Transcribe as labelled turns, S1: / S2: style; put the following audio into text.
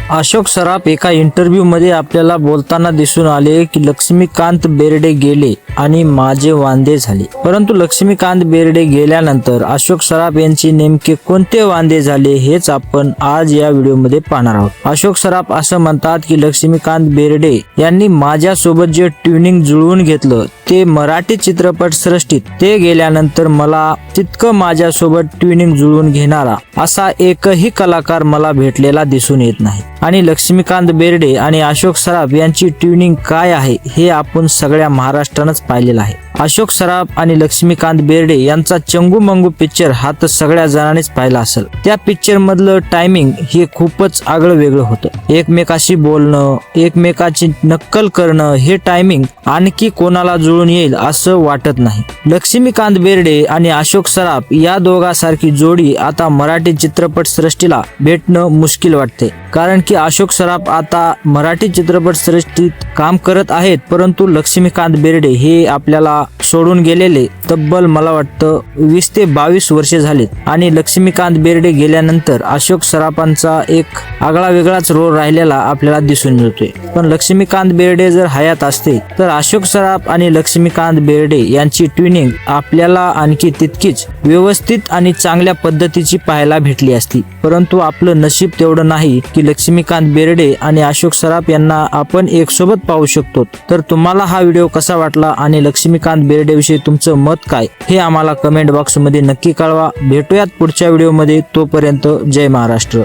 S1: अशोक सराफ एका इंटरव्ह्यू मध्ये आपल्याला बोलताना दिसून आले की लक्ष्मीकांत बेर्डे गेले आणि माझे वांदे झाले। परंतु लक्ष्मीकांत बेर्डे गेल्यानंतर अशोक सराफ यांचे नेमके कोणते वांदे झाले हेच आपण आज या व्हिडिओमध्ये पाहणार आहोत। अशोक सराफ असं म्हणतात की लक्ष्मीकांत बेर्डे यांनी माझ्यासोबत जे ट्युनिंग जुळवून घेतलं ते मराठी चित्रपट सृष्टीत ते गेल्यानंतर मला तितकं माझ्यासोबत ट्युनिंग जुळवून घेणारा असा एकही कलाकार मला भेटलेला दिसून येत नाही। आणि लक्ष्मीकांत बेर्डे आणि अशोक सराफ यांची ट्युनिंग काय आहे हे आपण सगळ्या महाराष्ट्रानंच पाहिलेलं आहे। अशोक सराफ आणि लक्ष्मीकांत बेर्डे यांचा चंगू मंगू पिक्चर हा तर सगळ्या जणांनीच पाहिला असेल। त्या पिक्चर मधलं टायमिंग हे खूपच आगळं वेगळं होतं। एकमेकाशी बोलणं, एकमेकाची नक्कल करणं, हे टायमिंग आणखी कोणाला जुळून येईल असं वाटत नाही। लक्ष्मीकांत बेर्डे आणि अशोक सराफ या दोघांसारखी जोडी आता मराठी चित्रपट सृष्टीला भेटणं मुश्किल वाटते, कारण की अशोक सराफ आता मराठी चित्रपट सृष्टीत काम करत आहेत, परंतु लक्ष्मीकांत बेर्डे हे आपल्याला सोडून गेलेले तब्बल मला वाटतं 20 ते 22 वर्षे झालेत। आणि लक्ष्मीकांत बेर्डे गेल्यानंतर अशोक सराफांचा एक आगळा वेगळाच रोल राहिलेला आपल्याला दिसून मिळतोय। पण लक्ष्मीकांत बेर्डे जर हयात असते तर अशोक सराफ आणि लक्ष्मीकांत बेर्डे यांची ट्युनिंग आपल्याला आणखी तितकीच व्यवस्थित आणि चांगल्या पद्धतीची पाहायला भेटली असती। परंतु आपलं नशीब तेवढं नाही की लक्ष्मीकांत बेर्डे आणि अशोक सराफ यांना आपण एक सोबत पाहू शकतो। तर तुम्हाला हा व्हिडिओ कसा वाटला आणि लक्ष्मीकांत बेर्डे विषयी तुमचं मत काय हे आम्हाला कमेंट बॉक्स मध्ये नक्की कळवा। भेटूयात पुढच्या व्हिडिओ मध्ये, तोपर्यंत जय महाराष्ट्र।